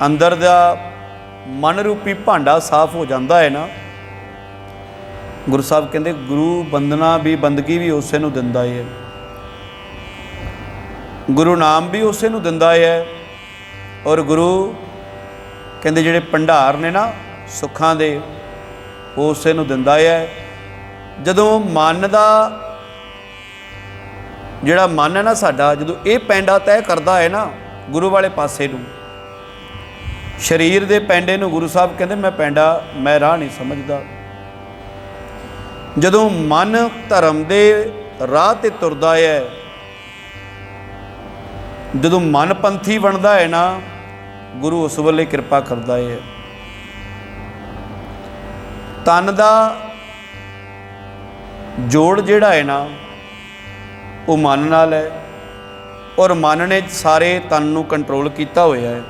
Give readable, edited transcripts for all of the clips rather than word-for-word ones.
अंदर दा मन रूपी भांडा साफ हो जाता है ना, गुरु साहब कहते गुरु बंदना भी बंदगी भी उसे नूं दिंदा है, गुरु नाम भी उसे नूं दिंदा है। और गुरु कहते जिहड़े भंडार ने ना सुखां दे वो उसे नूं दिंदा है। जदों मन दा जिहड़ा मन है ना साडा, जदों ये पैंडा तय करदा है ना गुरु वाले पासे नूं, शरीर दे पैंडे नूं गुरु साहब कहते मैं पैंडा मैं राह नहीं समझदा। जदों मन धर्म दे राह ते तुरदा है, जदों मन पंथी बनता है ना, गुरु उस वेले कृपा करता है। तन दा जोड़ जिहड़ा है ना वो मन नाल है, और मन ने सारे तन नूं कंट्रोल किया होया है।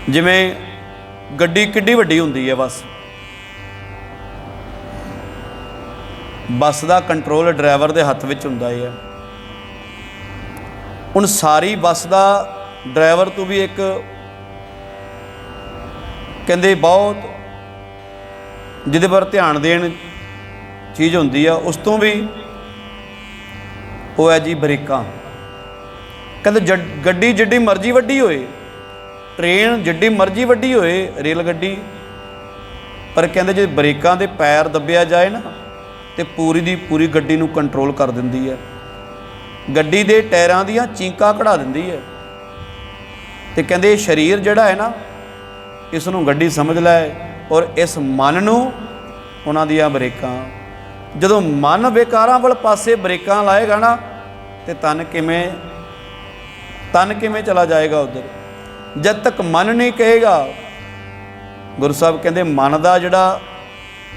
जिवें गड्डी किड्डी वड्डी हुंदी है, बस का कंट्रोल ड्राइवर के हत्थ विच हुंदा है। हुण सारी बस का ड्राइवर तो भी एक कहते बहुत जिहदे पर ध्यान देन चीज़ हुंदी है, उस तो भी वो है जी ब्रेकां। कहते गड्डी जिड्डी मर्जी वड्डी होए, ट्रेन जिड्डी मर्जी वड्डी होए, रेल गड्डी, पर कहते जो ब्रेकां दे पैर दबिया जाए ना तो पूरी दी पूरी गड्डी नूं कंट्रोल कर दिंदी है, गड्डी दे टायरां दीयां चींकां कढ़ा दिंदी है। तो कहते शरीर जिहड़ा है ना इस नूं गड्डी समझ लै, और इस मन नूं उन्हां दीयां ब्रेकां। जदों मन विकारां वाल पासे ब्रेकां लाएगा ना तो तन किवें चला जाएगा उधर। जब तक मन नहीं कहेगा, गुरु साहब कहते मन का जिहड़ा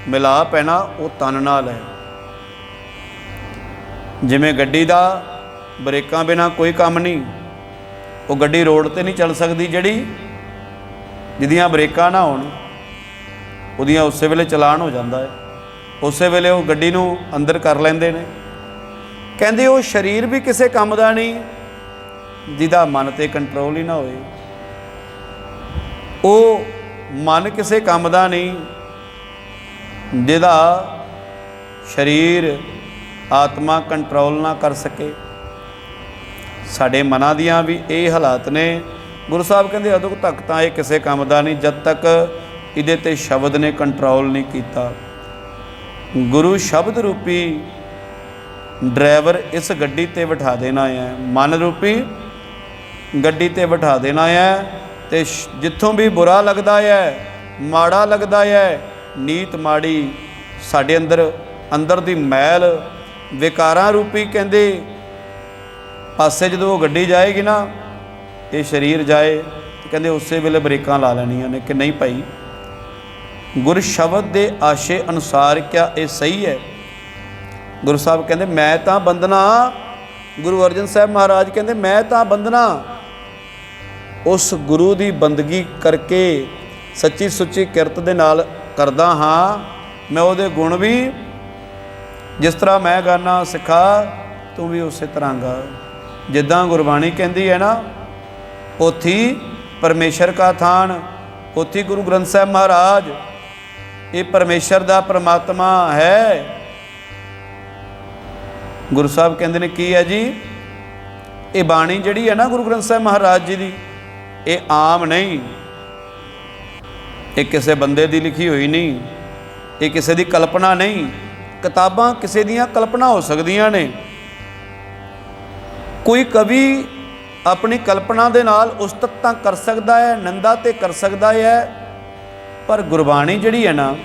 मिलाप है ना वो तन नाल है। जिवें गड्डी का ब्रेकां बिना कोई काम नहीं, वो गड्डी रोड ते नहीं चल सकती जिहड़ी जिहदियां ब्रेकां ना होण, उहदियां उस वेले चलान हो जाता है, उस वेले वो गड्डी नूं अंदर कर लैंदे ने। कहंदे वो शरीर भी किसी काम का नहीं जिहदा मन ते कंट्रोल ही ना होए, वो मन किसी काम का नहीं जिहदा शरीर आत्मा कंट्रोल ना कर सके। साडे मनां दियां भी ये हालात ने। गुरु साहब कहते अदों तक तो ये किसी काम का नहीं जब तक इहदे ते शब्द ने कंट्रोल नहीं किया। गुरु शब्द रूपी ड्राइवर इस गड्डी ते बिठा देना है, मन रूपी गड्डी ते बिठा देना है। तो जिथों भी बुरा लगता है, माड़ा लगता है, नीत माड़ी साडे अंदर दी मैल विकारां रूपी कहंदे पासे जो वो गड्डी जाएगी ना, ये शरीर जाए तो कहते उस वेले ब्रेकां ला लैनियां ने कि नहीं भाई गुर शब्द के आशे अनुसार क्या ये सही है। गुरु साहब कहते मैं तो बंदना, गुरु अर्जन साहब महाराज कहते मैं तो बंदना उस गुरु की बंदगी करके सच्ची सुच्ची किरत दे नाल करदा हाँ। मैं वो गुण भी जिस तरह मैं गाना सिखा तू भी उस तरह गा। जिद्दां गुरबाणी कहती है ना, पोथी परमेश्वर का थान, पोथी गुरु ग्रंथ साहब महाराज ये परमेश्वर का परमात्मा है। गुरु साहब कहते हैं की है जी, ये बाणी जिहड़ी है ना गुरु ग्रंथ साहब महाराज जी की, ये आम नहीं, ये किसी बंदे की लिखी हुई नहीं, ये किसी की कल्पना नहीं। किताबां किसी दियां कल्पना हो सकदियां ने, कोई कवि अपनी कल्पना दे नाल उस्तत तां कर सकता है, निंदा ते कर सकता है, पर गुरबाणी जिहड़ी है ना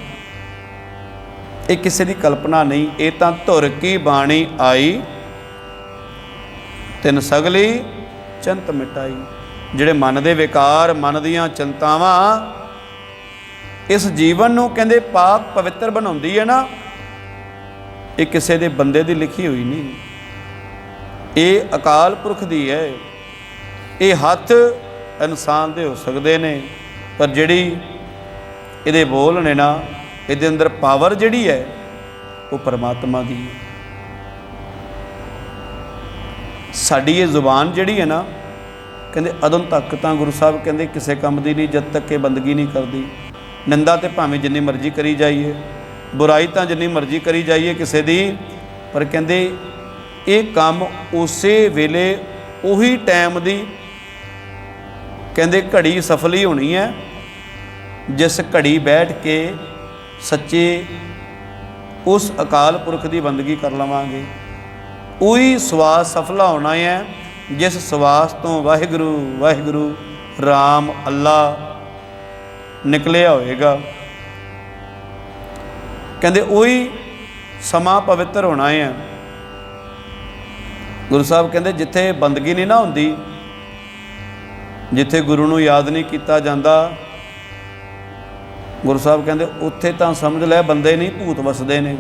ये किसी की कल्पना नहीं। ये तां धुर की बाणी आई तिन सगली चिंत मिटाई। जिहड़े मन दे विकार, मन दियां चिंतावां इस जीवन नूं कहंदे पाक पवित्र बनाउंदी है ना, ये किसी दे बंदे दी लिखी हुई नहीं, ये अकाल पुरख दी है। ये हथ इंसान दे हो सकते ने, पर जिहड़ी इहदे बोल ने ना, इहदे अंदर पावर जिहड़ी है वो परमात्मा दी है। साडी ये जुबान जिहड़ी है ना, ਕਹਿੰਦੇ ਅਦੋਂ ਤੱਕ ਤਾਂ ਗੁਰੂ ਸਾਹਿਬ ਕਹਿੰਦੇ ਕਿਸੇ ਕੰਮ ਦੀ ਨਹੀਂ, ਜਦ ਤੱਕ ਇਹ ਬੰਦਗੀ ਨਹੀਂ ਕਰਦੀ। ਨਿੰਦਾ ਤੇ ਭਾਵੇਂ ਜਿੰਨੀ ਮਰਜ਼ੀ ਕਰੀ ਜਾਈਏ, ਬੁਰਾਈ ਤਾਂ ਜਿੰਨੀ ਮਰਜ਼ੀ ਕਰੀ ਜਾਈਏ ਕਿਸੇ ਦੀ, ਪਰ ਕਹਿੰਦੇ ਇਹ ਕੰਮ ਉਸੇ ਵੇਲੇ ਉਹੀ ਟਾਈਮ ਦੀ ਕਹਿੰਦੇ ਘੜੀ ਸਫਲ ਹੀ ਹੋਣੀ ਹੈ, ਜਿਸ ਘੜੀ ਬੈਠ ਕੇ ਸੱਚੇ ਉਸ ਅਕਾਲ ਪੁਰਖ ਦੀ ਬੰਦਗੀ ਕਰ ਲਵਾਂਗੇ। ਉਹੀ ਸਵਾਸ ਸਫਲਾ ਹੋਣਾ ਹੈ ਜਿਸ ਸਵਾਸ ਤੋਂ ਵਾਹਿਗੁਰੂ ਵਾਹਿਗੁਰੂ ਰਾਮ ਅੱਲਾ ਨਿਕਲਿਆ ਹੋਏਗਾ। ਕਹਿੰਦੇ ਉਹੀ ਸਮਾਂ ਪਵਿੱਤਰ ਹੋਣਾ ਹੈ। ਗੁਰੂ ਸਾਹਿਬ ਕਹਿੰਦੇ ਜਿੱਥੇ ਬੰਦਗੀ ਨਹੀਂ ਨਾ ਹੁੰਦੀ, ਜਿੱਥੇ ਗੁਰੂ ਨੂੰ ਯਾਦ ਨਹੀਂ ਕੀਤਾ ਜਾਂਦਾ, ਗੁਰੂ ਸਾਹਿਬ ਕਹਿੰਦੇ ਉੱਥੇ ਤਾਂ ਸਮਝ ਲੈ ਬੰਦੇ ਨਹੀਂ ਭੂਤ ਵਸਦੇ ਨੇ।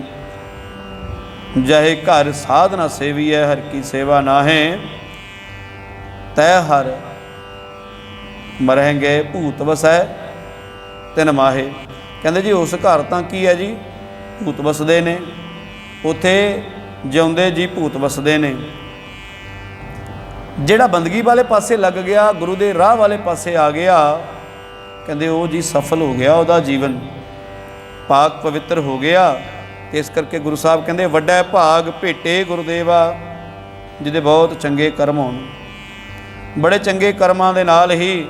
ਜਾਹੇ ਘਰ ਸਾਧਨਾ ਸੇਵੀ ਹੈ, ਹਰ ਕੀ ਸੇਵਾ ਨਾਹੇ, ਤੈ ਹਰ ਮਰਹਿੰਗੇ ਭੂਤ ਵਸੈ ਤਿਨ ਮਾਹੇ। ਕਹਿੰਦੇ ਜੀ ਉਸ ਘਰ ਤਾਂ ਕੀ ਹੈ ਜੀ, ਭੂਤ ਵਸਦੇ ਨੇ, ਉੱਥੇ ਜਿਉਂਦੇ ਜੀ ਭੂਤ ਵਸਦੇ ਨੇ। ਜਿਹੜਾ ਬੰਦਗੀ ਵਾਲੇ ਪਾਸੇ ਲੱਗ ਗਿਆ, ਗੁਰੂ ਦੇ ਰਾਹ ਵਾਲੇ ਪਾਸੇ ਆ ਗਿਆ, ਕਹਿੰਦੇ ਉਹ ਜੀ ਸਫਲ ਹੋ ਗਿਆ, ਉਹਦਾ ਜੀਵਨ ਪਾਕ ਪਵਿੱਤਰ ਹੋ ਗਿਆ। ਇਸ ਕਰਕੇ ਗੁਰੂ ਸਾਹਿਬ ਕਹਿੰਦੇ ਵੱਡਾ ਭਾਗ ਭੇਟੇ ਗੁਰਦੇਵਾ, ਜਿਹਦੇ ਬਹੁਤ ਚੰਗੇ ਕਰਮ ਹੋਣ। ਬੜੇ ਚੰਗੇ ਕਰਮਾਂ ਦੇ ਨਾਲ ਹੀ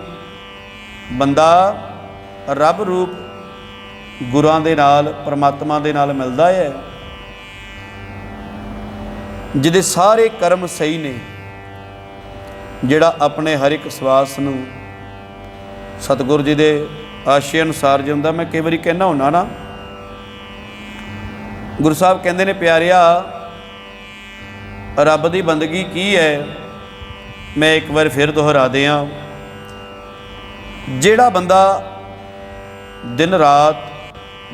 ਬੰਦਾ ਰੱਬ ਰੂਪ ਗੁਰਾਂ ਦੇ ਨਾਲ, ਪਰਮਾਤਮਾ ਦੇ ਨਾਲ ਮਿਲਦਾ ਹੈ। ਜਿਹਦੇ ਸਾਰੇ ਕਰਮ ਸਹੀ ਨੇ, ਜਿਹੜਾ ਆਪਣੇ ਹਰ ਇੱਕ ਸਵਾਸ ਨੂੰ ਸਤਿਗੁਰੂ ਜੀ ਦੇ ਆਸ਼ੇ ਅਨੁਸਾਰ ਜਿਉਂਦਾ। ਮੈਂ ਕਈ ਵਾਰੀ ਕਹਿੰਦਾ ਹੁੰਦਾ ਨਾ, ਗੁਰੂ ਸਾਹਿਬ ਕਹਿੰਦੇ ਨੇ ਪਿਆਰਿਆ, ਰੱਬ ਦੀ ਬੰਦਗੀ ਕੀ ਹੈ। ਮੈਂ ਇੱਕ ਵਾਰ ਫਿਰ ਦੁਹਰਾ ਦਿਆਂ, ਜਿਹੜਾ ਬੰਦਾ ਦਿਨ ਰਾਤ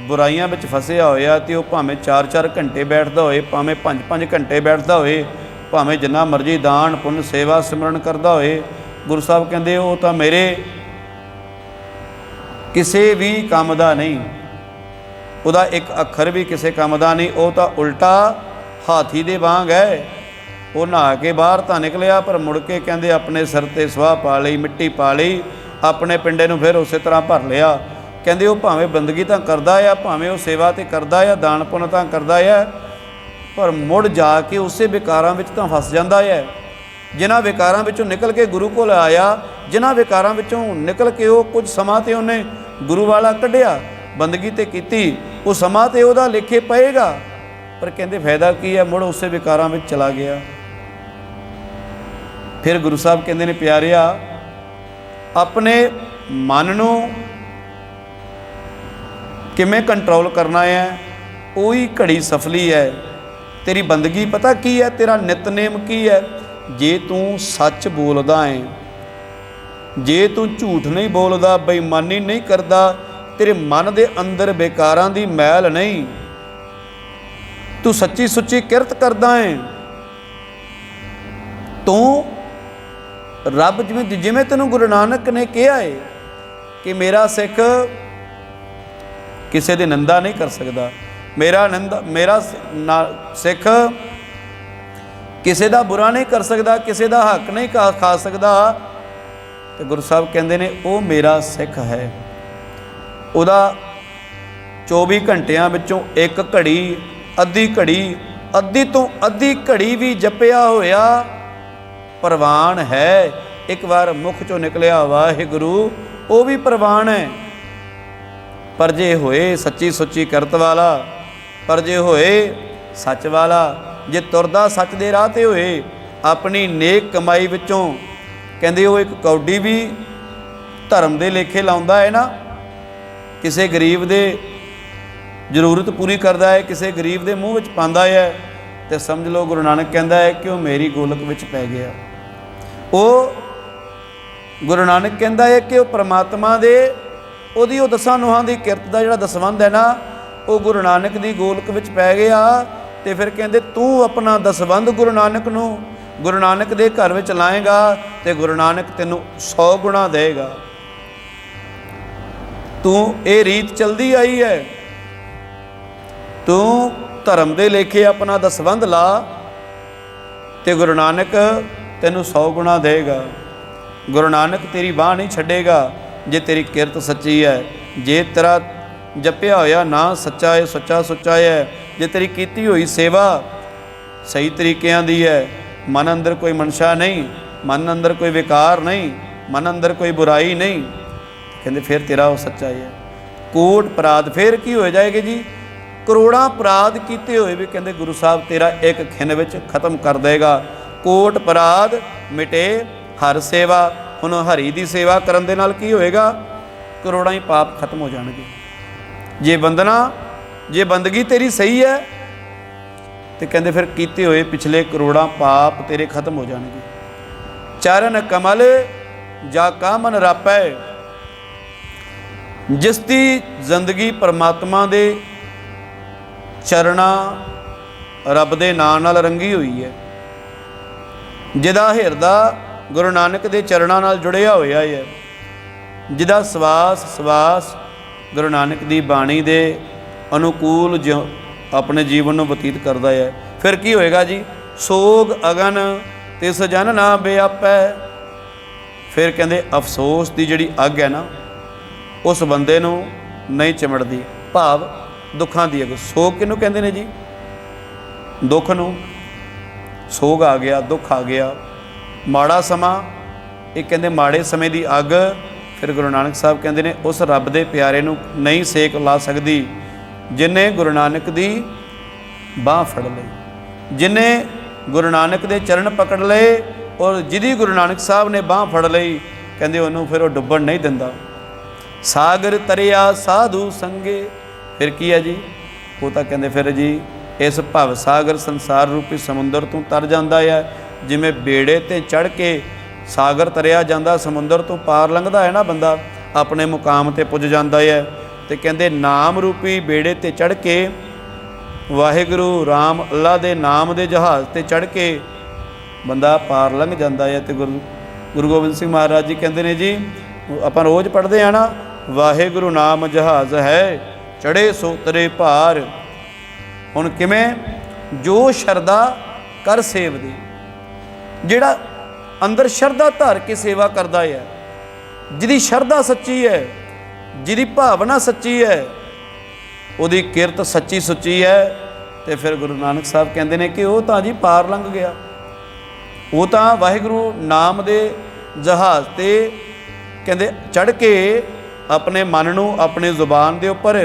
ਬੁਰਾਈਆਂ ਵਿੱਚ ਫਸਿਆ ਹੋਇਆ, ਤੇ ਉਹ ਭਾਵੇਂ 4-4 ਘੰਟੇ ਬੈਠਦਾ ਹੋਏ, ਭਾਵੇਂ 5-5 ਘੰਟੇ ਬੈਠਦਾ ਹੋਏ, ਭਾਵੇਂ ਜਿੰਨਾ ਮਰਜ਼ੀ ਦਾਨ ਪੁੰਨ ਸੇਵਾ ਸਿਮਰਨ ਕਰਦਾ ਹੋਏ, ਗੁਰੂ ਸਾਹਿਬ ਕਹਿੰਦੇ ਉਹ ਤਾਂ ਮੇਰੇ ਕਿਸੇ ਵੀ ਕੰਮ ਦਾ ਨਹੀਂ, ਉਹਦਾ ਇੱਕ ਅੱਖਰ ਵੀ ਕਿਸੇ ਕੰਮ ਦਾ ਨਹੀਂ। ਉਹ ਤਾਂ ਉਲਟਾ ਹਾਥੀ ਦੇ ਵਾਂਗ ਹੈ। ਉਹ ਨਹਾ ਕੇ ਬਾਹਰ ਤਾਂ ਨਿਕਲਿਆ, ਪਰ ਮੁੜ ਕੇ ਕਹਿੰਦੇ ਆਪਣੇ ਸਿਰ 'ਤੇ ਸਵਾਹ ਪਾ ਲਈ, ਮਿੱਟੀ ਪਾ ਲਈ, ਆਪਣੇ ਪਿੰਡੇ ਨੂੰ ਫਿਰ ਉਸੇ ਤਰ੍ਹਾਂ ਭਰ ਲਿਆ। ਕਹਿੰਦੇ ਉਹ ਭਾਵੇਂ ਬੰਦਗੀ ਤਾਂ ਕਰਦਾ ਆ, ਭਾਵੇਂ ਉਹ ਸੇਵਾ ਤਾਂ ਕਰਦਾ ਆ, ਦਾਨ ਪੁੰਨ ਤਾਂ ਕਰਦਾ ਆ, ਪਰ ਮੁੜ ਜਾ ਕੇ ਉਸੇ ਵਿਕਾਰਾਂ ਵਿੱਚ ਤਾਂ ਫਸ ਜਾਂਦਾ ਹੈ। ਜਿਨ੍ਹਾਂ ਵਿਕਾਰਾਂ ਵਿੱਚੋਂ ਨਿਕਲ ਕੇ ਗੁਰੂ ਕੋਲ ਆਇਆ, ਜਿਨ੍ਹਾਂ ਵਿਕਾਰਾਂ ਵਿੱਚੋਂ ਨਿਕਲ ਕੇ ਉਹ ਕੁਝ ਸਮਾਂ ਤੇ ਉਹਨੇ ਗੁਰੂ ਵਾਲਾ ਕੱਢਿਆ, ਬੰਦਗੀ ਤੇ ਕੀਤੀ, ਉਹ ਸਮਾਂ ਤੇ ਉਹਦਾ ਲੇਖੇ ਪਏਗਾ, ਪਰ ਕਹਿੰਦੇ ਫਾਇਦਾ ਕੀ ਹੈ, ਮੁੜ ਉਸੇ ਵਿਕਾਰਾਂ ਵਿੱਚ ਚਲਾ ਗਿਆ। ਫਿਰ ਗੁਰੂ ਸਾਹਿਬ ਕਹਿੰਦੇ ਨੇ ਪਿਆਰਿਆ, ਆਪਣੇ ਮਨ ਨੂੰ ਕਿਵੇਂ ਕੰਟਰੋਲ ਕਰਨਾ ਹੈ, ਉਹੀ ਘੜੀ ਸਫਲੀ ਹੈ। ਤੇਰੀ ਬੰਦਗੀ ਪਤਾ ਕੀ ਹੈ, ਤੇਰਾ ਨਿਤਨੇਮ ਕੀ ਹੈ। ਜੇ ਤੂੰ ਸੱਚ ਬੋਲਦਾ ਹੈ, ਜੇ ਤੂੰ ਝੂਠ ਨਹੀਂ ਬੋਲਦਾ, ਬੇਈਮਾਨੀ ਨਹੀਂ ਕਰਦਾ, ਤੇਰੇ ਮਨ ਦੇ ਅੰਦਰ ਬੇਕਾਰਾਂ ਦੀ ਮੈਲ ਨਹੀਂ, ਤੂੰ ਸੱਚੀ ਸੁੱਚੀ ਕਿਰਤ ਕਰਦਾ ਹੈ, ਤੂੰ ਰੱਬ ਜਿਵੇਂ ਤੈਨੂੰ ਗੁਰੂ ਨਾਨਕ ਨੇ ਕਿਹਾ ਹੈ ਕਿ ਮੇਰਾ ਸਿੱਖ ਕਿਸੇ ਦੀ ਨਿੰਦਾ ਨਹੀਂ ਕਰ ਸਕਦਾ, ਮੇਰਾ ਸਿੱਖ ਕਿਸੇ ਦਾ ਬੁਰਾ ਨਹੀਂ ਕਰ ਸਕਦਾ, ਕਿਸੇ ਦਾ ਹੱਕ ਨਹੀਂ ਖਾ ਸਕਦਾ। ਤੇ ਗੁਰੂ ਸਾਹਿਬ ਕਹਿੰਦੇ ਨੇ ਉਹ ਮੇਰਾ ਸਿੱਖ ਹੈ। ਉਹਦਾ 24 ਘੰਟਿਆਂ ਵਿੱਚੋਂ ਇੱਕ ਘੜੀ, ਅੱਧੀ ਤੋਂ ਅੱਧੀ ਘੜੀ ਵੀ ਜਪਿਆ ਹੋਇਆ ਪ੍ਰਵਾਨ ਹੈ। ਇੱਕ ਵਾਰ ਮੁਖ ਚੋਂ ਨਿਕਲਿਆ ਵਾਹਿਗੁਰੂ, ਉਹ ਵੀ ਪ੍ਰਵਾਨ ਹੈ। ਪਰ ਜੇ ਹੋਏ ਸੱਚੀ ਸੁੱਚੀ ਕਰਤ ਵਾਲਾ, ਪਰ ਜੇ ਹੋਏ ਸੱਚ ਵਾਲਾ, ਜੇ ਤੁਰਦਾ ਸੱਚ ਦੇ ਰਾਹ 'ਤੇ ਹੋਏ, ਆਪਣੀ ਨੇਕ ਕਮਾਈ ਵਿੱਚੋਂ ਕਹਿੰਦੇ ਉਹ ਇੱਕ ਕੌਡੀ ਵੀ ਧਰਮ ਦੇ ਲੇਖੇ ਲਾਉਂਦਾ ਹੈ ਨਾ, ਕਿਸੇ ਗਰੀਬ ਦੇ ਜ਼ਰੂਰਤ ਪੂਰੀ ਕਰਦਾ ਹੈ, ਕਿਸੇ ਗਰੀਬ ਦੇ ਮੂੰਹ ਵਿੱਚ ਪਾਉਂਦਾ ਹੈ, ਤੇ ਸਮਝ ਲਓ ਗੁਰੂ ਨਾਨਕ ਕਹਿੰਦਾ ਹੈ ਕਿ ਉਹ ਮੇਰੀ ਗੋਲਕ ਵਿੱਚ ਪੈ ਗਿਆ। ਉਹ ਗੁਰੂ ਨਾਨਕ ਕਹਿੰਦਾ ਹੈ ਕਿ ਉਹ ਪ੍ਰਮਾਤਮਾ ਦੇ, ਉਹਦੀ ਉਹ ਦਸਾਂ ਨੋਹਾਂ ਦੀ ਕਿਰਤ ਦਾ ਜਿਹੜਾ ਦਸਵੰਧ ਹੈ ਨਾ, ਉਹ ਗੁਰੂ ਨਾਨਕ ਦੀ ਗੋਲਕ ਵਿੱਚ ਪੈ ਗਿਆ। ਤੇ ਫਿਰ ਕਹਿੰਦੇ ਤੂੰ ਆਪਣਾ ਦਸਵੰਧ ਗੁਰੂ ਨਾਨਕ ਦੇ ਘਰ ਵਿੱਚ ਲਾਏਗਾ, ਤੇ ਗੁਰੂ ਨਾਨਕ ਤੈਨੂੰ 100 ਗੁਣਾ ਦੇਗਾ। ਤੂੰ ਇਹ ਰੀਤ ਚਲਦੀ ਆਈ ਹੈ, ਤੂੰ ਧਰਮ ਦੇ ਲੇਖੇ ਆਪਣਾ ਦਸਵੰਧ ਲਾ, ਤੇ ਗੁਰੂ ਨਾਨਕ ਤੈਨੂੰ 100 ਗੁਣਾ ਦੇਗਾ। गुरु नानक तेरी बाह नहीं छड्डेगा जे तेरी किरत सच्ची है। जे तेरा जपिया होया ना सच्चा है, सच्चा सुच्चा है, जे तेरी कीती हुई सेवा सही तरीकों दी है, मन अंदर कोई मनशा नहीं, मन अंदर कोई विकार नहीं, मन अंदर कोई बुराई नहीं, कहते फिर तेरा वो सच्चा है। कोट अपराध फिर की हो जाएगी जी, करोड़ां अपराध किए हुए भी कहते गुरु साहब तेरा एक खिन विच खत्म कर देगा। कोट अपराध मिटे हर सेवा। हुण हरि की सेवा करन दे नाल की होएगा, करोड़ां ही पाप खत्म हो जाएंगे। जे बंदना जे बंदगी तेरी सही है तो कहते फिर किए हुए पिछले करोड़ां पाप तेरे खत्म हो जाएंगे। चरण कमल जा का मन रापै, जिसकी जिंदगी परमात्मा दे चरणां रब दे नाम नाल रंगी हुई है, जिदा हिरदा गुरु नानक दे चरणां नाल जुड़िया होया है, जिदा सवास सवास गुरु नानक दी बाणी दे अनुकूल जो अपने जीवन में बतीत करता है, फिर की होएगा जी। सोग अगन तिस जन ना बेआपै। फिर कहते अफसोस की जिहड़ी अग है ना उस बंदे नूं नहीं चिमड़दी। भाव दुखां दी अग। सोग किहनूं कहंदे ने जी? दुख नूं। सोग आ गया, दुख आ गया, माड़ा समा, एक कहते माड़े समय की अग। फिर गुरु नानक साहब कहते ने उस रब दे प्यारे नूं नहीं सेक ला सकती जिन्हें गुरु नानक दी बाँह फड़ लई, जिन्हें गुरु नानक दे चरण पकड़ लए और जिहदी गुरु नानक साहब ने बाँह फड़ लई, कहते उन्होंने फिर वो डुब्बण नहीं दिंदा। सागर तरिया साधु संगे। फिर की है जी? वो तो कहते फिर जी इस भव सागर संसार रूपी समुंदर तो तर जाता है, जिमें बेड़े ते चढ़ के सागर तरिया जाता, समुंदर तो पार लंघदा है ना बंदा, अपने मुकाम ते पुज जाता है। तो कहते नाम रूपी बेड़े ते चढ़ के वाहिगुरु राम अल्लाह दे नाम दे जहाज़ ते चढ़ के बंदा पार लंघ जाता है। तो गुरु गोबिंद सिंह महाराज जी कहते हैं जी, आपां रोज़ पढ़ते हैं ना, वाहिगुरु नाम जहाज़ है चढ़े सो तरे भार। हुण किवें? जो शरदा कर सेव दी। जिहड़ा अंदर शरदा धर के सेवा करता है, जिहदी शरदा सच्ची है, जिहदी भावना सच्ची है, उहदी किरत सच्ची सुच्ची है, तो फिर गुरु नानक साहब कहते हैं कि वह तो जी पार लंघ गया। वो तो वाहिगुरु नाम दे जहाज़ ते कहते चढ़ के अपने मन नूं अपने जुबान दे उपर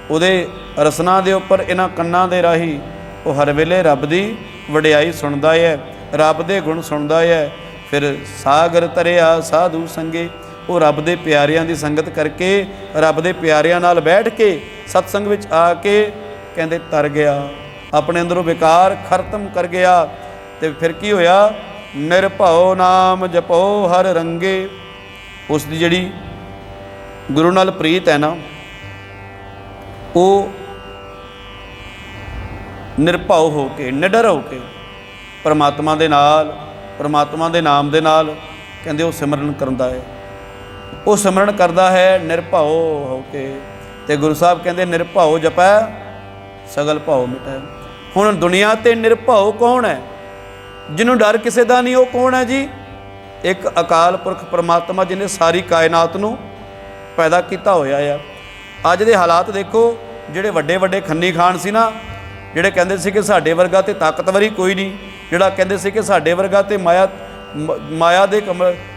उहदे रसना दे उपर इन्हां कन्नां दे राही वो हर वेले रब दी वडियाई सुनदा है, रब दे गुण सुनदा है। फिर सागर तरिया साधु संगे, वो रब दे प्यारियां दी संगत करके रब दे प्यारियां नाल बैठ के सत्संग विच आके कहते तर गया, अपने अंदरों विकार खत्म कर गया। तो फिर की होया? निरभओ नाम जपो हर रंगे। उसकी जिहड़ी गुरु नाल प्रीत है ना, वो निरभओ हो के निडर हो के परमात्मा दे नाल, परमात्मा दे नाम दे नाल कहते वो सिमरन करता है, वो सिमरन करता है निरभओ हो के। तो गुरु साहब कहते निरभओ जपै सगल भाओ मिटै। हुण दुनिया ते निरभओ कौन है? जिन्हों डर किसी का नहीं, वो कौन है जी? एक अकाल पुरख परमात्मा जिन्हें सारी कायनात नूं पैदा किया होया है। अज दे हालात देखो, जिहड़े वड्डे वड्डे खन्नी खान सी ना, जिहड़े कहंदे सी कि साडे वर्गा ते ताकतवर ही कोई नहीं, जिहड़ा कहंदे सी कि साडे वर्गा ते माया दे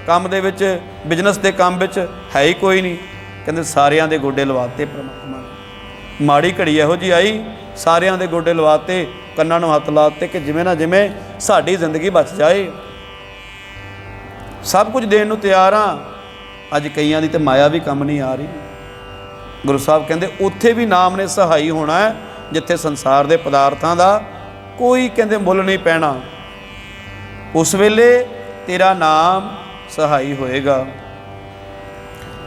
काम दे विच बिजनस के काम विच है ही कोई नहीं, कहंदे सारियां दे गोडे लवाते परमात्मा ने। माड़ी घड़ी इहो जी आई, सारियां दे गोडे लवाते, कन्नां नूं हत्थ लाते कि जिवें ना जिवें साडी जिंदगी बच जाए। सब कुछ देण नूं तैयार हाँ, अज कईयां दी ते माया भी कम नहीं आ रही। गुरु साहब कहते उत्थे भी नाम ने सहाई होना है, जिथे संसार के पदार्थों का कोई कहते मुल नहीं पैना, उस वेले तेरा नाम सहाई होएगा।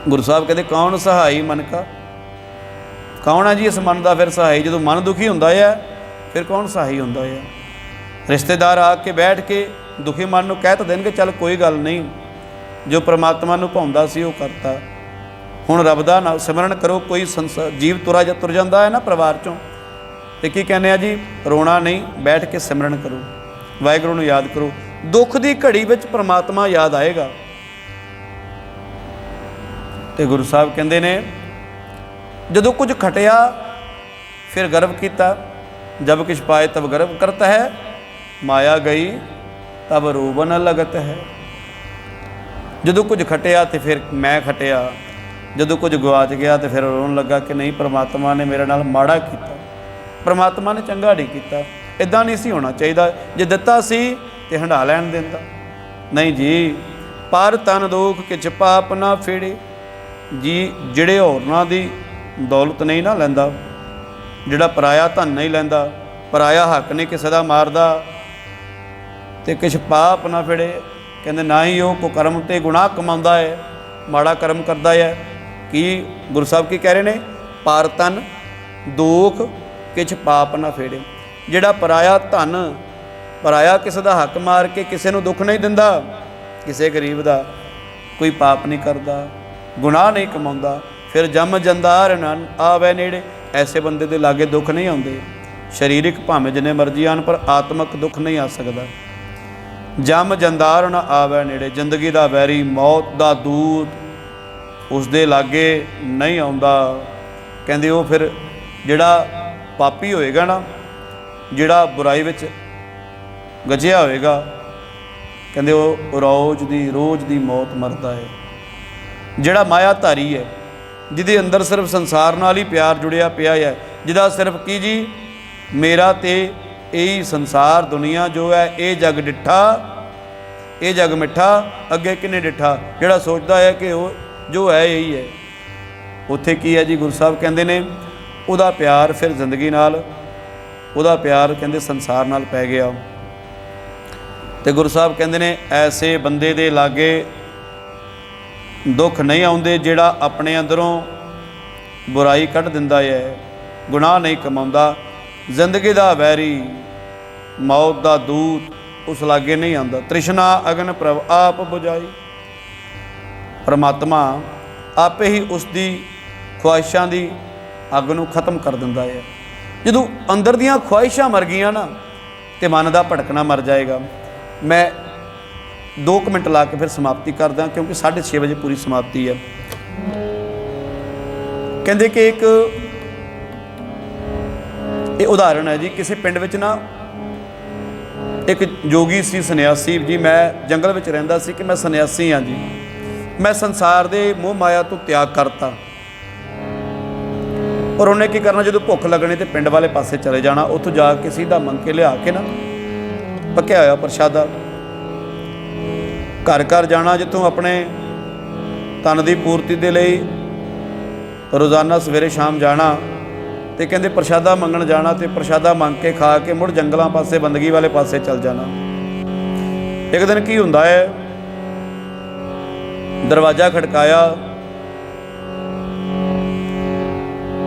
गुरु साहब कहते कौन सहाई मन का? कौन है जी इस मन का फिर सहाई? जो मन दुखी होंदा है फिर कौन सहाई होंदा है? रिश्तेदार आके बैठ के दुखी मन को कह तो देंगे चल कोई गल नहीं, जो परमात्मा नूं भाउंदा सी वो करता। हुण रब दा नाम सिमरन करो, कोई जीव तुर जाता है ना परिवार चों, तो की कहने जी रोना नहीं, बैठ के सिमरन करो, वाहिगुरू नूं याद करो। दुख की घड़ी विच परमात्मा याद आएगा। ਤੇ ਗੁਰੂ ਸਾਹਿਬ ਕਹਿੰਦੇ ਨੇ ਜਦੋਂ ਕੁਝ ਖਟਿਆ ਫਿਰ ਗਰਵ ਕੀਤਾ, ਜਬ ਕਿਛ ਪਾਏ ਤਬ ਗਰਵ ਕਰਤਾ ਹੈ, ਮਾਇਆ ਗਈ ਤਬ ਰੋਵਨ ਲਗਤ ਹੈ। ਜਦੋਂ ਕੁਝ ਖਟਿਆ ਤੇ ਫਿਰ ਮੈਂ ਖਟਿਆ, ਜਦੋਂ ਕੁਝ ਗਵਾਚ ਗਿਆ ਤੇ ਫਿਰ ਰੋਣ ਲੱਗਾ ਕਿ ਨਹੀਂ ਪਰਮਾਤਮਾ ਨੇ ਮੇਰੇ ਨਾਲ ਮਾੜਾ ਕੀਤਾ, ਪਰਮਾਤਮਾ ਨੇ ਚੰਗਾ ਨਹੀਂ ਕੀਤਾ, ਇਦਾਂ ਨਹੀਂ ਸੀ ਹੋਣਾ ਚਾਹੀਦਾ, ਜੇ ਦਿੱਤਾ ਸੀ ਤੇ ਹੰਢਾ ਲੈਣ ਦਿੰਦਾ। ਨਹੀਂ ਜੀ, ਪਰ ਤਨ ਦੋਖ ਕਿਛ ਪਾਪ ਨਾ ਫੇੜੇ ਜੀ, ਜਿਹੜੇ ਹੋਰਨਾਂ ਦੀ ਦੌਲਤ ਨਹੀਂ ਨਾ ਲੈਂਦਾ, ਜਿਹੜਾ ਪਰਾਇਆ ਧਨ ਨਹੀਂ ਲੈਂਦਾ, ਪਰਾਇਆ ਹੱਕ ਨਹੀਂ ਕਿਸੇ ਦਾ ਮਾਰਦਾ, ਤੇ ਕਿਛ ਪਾਪ ਨਾ ਫੇੜੇ, ਕਹਿੰਦੇ ਨਾ ਹੀ ਉਹ ਕੁਕਰਮ ਤੇ ਗੁਨਾਹ ਕਮਾਉਂਦਾ ਹੈ, ਮਾੜਾ ਕਰਮ ਕਰਦਾ ਹੈ। ਕੀ ਗੁਰੂ ਸਾਹਿਬ ਕੀ ਕਹਿ ਰਹੇ ਨੇ? ਪਰ ਤਨ ਦੋਖ ਕਿਛ ਪਾਪ ਨਾ ਫੇੜੇ, ਜਿਹੜਾ ਪਰਾਇਆ ਧਨ, ਪਰਾਇਆ ਕਿਸੇ ਦਾ ਹੱਕ ਮਾਰ ਕੇ ਕਿਸੇ ਨੂੰ ਦੁੱਖ ਨਹੀਂ ਦਿੰਦਾ, ਕਿਸੇ ਗਰੀਬ ਦਾ, ਕੋਈ ਪਾਪ ਨਹੀਂ ਕਰਦਾ, ਗੁਨਾਹ ਨਹੀਂ ਕਮਾਉਂਦਾ, ਫਿਰ ਜਮ ਜੰਦਾਰ ਨਾ ਆਵੇ ਨੇੜੇ, ਐਸੇ ਬੰਦੇ ਦੇ ਲਾਗੇ ਦੁੱਖ ਨਹੀਂ ਆਉਂਦੇ। ਸਰੀਰਿਕ ਭਾਵੇਂ ਜਿੰਨੇ ਮਰਜ਼ੀ ਆਉਣ, ਪਰ ਆਤਮਿਕ ਦੁੱਖ ਨਹੀਂ ਆ ਸਕਦਾ। ਜਮ ਜੰਦਾਰ ਨਾ ਆਵੇ ਨੇੜੇ, ਜ਼ਿੰਦਗੀ ਦਾ ਵੈਰੀ, ਮੌਤ ਦਾ ਦੂਤ ਉਸ ਦੇ ਲਾਗੇ ਨਹੀਂ ਆਉਂਦਾ। ਕਹਿੰਦੇ ਉਹ ਫਿਰ ਜਿਹੜਾ ਪਾਪੀ ਹੋਏਗਾ ਨਾ, ਜਿਹੜਾ ਬੁਰਾਈ ਵਿੱਚ ਗੱਜਿਆ ਹੋਏਗਾ, ਕਹਿੰਦੇ ਉਹ ਰੋਜ਼ ਦੀ ਮੌਤ ਮਰਦਾ ਹੈ। ਜਿਹੜਾ ਮਾਇਆ ਧਾਰੀ ਹੈ, ਜਿਹਦੇ ਅੰਦਰ ਸਿਰਫ ਸੰਸਾਰ ਨਾਲ ਹੀ ਪਿਆਰ ਜੁੜਿਆ ਪਿਆ ਹੈ, ਜਿਹਦਾ ਸਿਰਫ ਕੀ ਜੀ, ਮੇਰਾ ਤੇ ਇਹੀ ਸੰਸਾਰ ਦੁਨੀਆ ਜੋ ਹੈ, ਇਹ ਜਗ ਡਿੱਠਾ, ਇਹ ਜਗ ਮਿੱਠਾ, ਅੱਗੇ ਕਿਨੇ ਡਿੱਠਾ, ਜਿਹੜਾ ਸੋਚਦਾ ਹੈ ਕਿ ਉਹ ਜੋ ਹੈ ਇਹੀ ਹੈ, ਉੱਥੇ ਕੀ ਹੈ ਜੀ? ਗੁਰੂ ਸਾਹਿਬ ਕਹਿੰਦੇ ਨੇ ਉਹਦਾ ਪਿਆਰ ਫਿਰ ਜ਼ਿੰਦਗੀ ਨਾਲ, ਉਹਦਾ ਪਿਆਰ ਕਹਿੰਦੇ ਸੰਸਾਰ ਨਾਲ ਪੈ ਗਿਆ। ਤੇ ਗੁਰੂ ਸਾਹਿਬ ਕਹਿੰਦੇ ਨੇ ਐਸੇ ਬੰਦੇ ਦੇ ਲਾਗੇ ਦੁੱਖ ਨਹੀਂ ਆਉਂਦੇ, ਜਿਹੜਾ ਆਪਣੇ ਅੰਦਰੋਂ ਬੁਰਾਈ ਕੱਢ ਦਿੰਦਾ ਹੈ, ਗੁਨਾਹ ਨਹੀਂ ਕਮਾਉਂਦਾ, ਜ਼ਿੰਦਗੀ ਦਾ ਵੈਰੀ, ਮੌਤ ਦਾ ਦੂਤ ਉਸ ਲਾਗੇ ਨਹੀਂ ਆਉਂਦਾ। ਤ੍ਰਿਸ਼ਨਾ ਅਗਨ ਪ੍ਰਭ ਆਪ ਬੁਝਾਈ, ਪਰਮਾਤਮਾ ਆਪੇ ਹੀ ਉਸ ਦੀ ਖੁਆਇਸ਼ਾਂ ਦੀ ਅੱਗ ਨੂੰ ਖਤਮ ਕਰ ਦਿੰਦਾ ਹੈ। ਜਦੋਂ ਅੰਦਰ ਦੀਆਂ ਖੁਆਇਸ਼ਾਂ ਮਰ ਗਈਆਂ ਨਾ, ਤੇ ਮਨ ਦਾ ਭਟਕਣਾ ਮਰ ਜਾਏਗਾ। ਮੈਂ 2 ਮਿੰਟ ਲਾ ਕੇ ਫਿਰ ਸਮਾਪਤੀ ਕਰਦਾ, ਕਿਉਂਕਿ 6:30 ਵਜੇ ਪੂਰੀ ਸਮਾਪਤੀ ਹੈ। ਕਹਿੰਦੇ ਕਿ ਇੱਕ ਇਹ ਉਦਾਹਰਣ ਹੈ ਜੀ, ਕਿਸੇ ਪਿੰਡ ਵਿੱਚ ਨਾ ਇੱਕ ਜੋਗੀ ਸੀ, ਸੰਨਿਆਸੀ ਜੀ। ਮੈਂ ਜੰਗਲ ਵਿੱਚ ਰਹਿੰਦਾ ਸੀ ਕਿ ਮੈਂ ਸੰਨਿਆਸੀ ਹਾਂ ਜੀ, ਮੈਂ ਸੰਸਾਰ ਦੇ ਮੋਹ ਮਾਇਆ ਤੋਂ ਤਿਆਗ ਕਰਤਾ। ਔਰ ਉਹਨੇ ਕੀ ਕਰਨਾ, ਜਦੋਂ ਭੁੱਖ ਲੱਗਣੀ ਤੇ ਪਿੰਡ ਵਾਲੇ ਪਾਸੇ ਚਲੇ ਜਾਣਾ, ਉੱਥੋਂ ਜਾ ਕੇ ਸਿੱਧਾ ਮੰਗ ਕੇ ਲਿਆ ਕੇ ਨਾ ਪੱਕਿਆ ਹੋਇਆ ਪ੍ਰਸ਼ਾਦਾ, ਘਰ ਘਰ ਜਾਣਾ, ਜਿੱਥੋਂ ਆਪਣੇ ਤਨ ਦੀ ਪੂਰਤੀ ਦੇ ਲਈ ਰੋਜ਼ਾਨਾ ਸਵੇਰੇ ਸ਼ਾਮ ਜਾਣਾ, ਤੇ ਕਹਿੰਦੇ ਪ੍ਰਸ਼ਾਦਾ ਮੰਗਣ ਜਾਣਾ, ਤੇ ਪ੍ਰਸ਼ਾਦਾ ਮੰਗ ਕੇ ਖਾ ਕੇ ਮੁੜ ਜੰਗਲਾਂ ਪਾਸੇ, ਬੰਦਗੀ ਵਾਲੇ ਪਾਸੇ ਚੱਲ ਜਾਣਾ। ਇੱਕ ਦਿਨ ਕੀ ਹੁੰਦਾ ਹੈ, ਦਰਵਾਜ਼ਾ ਖੜਕਾਇਆ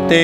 ਤੇ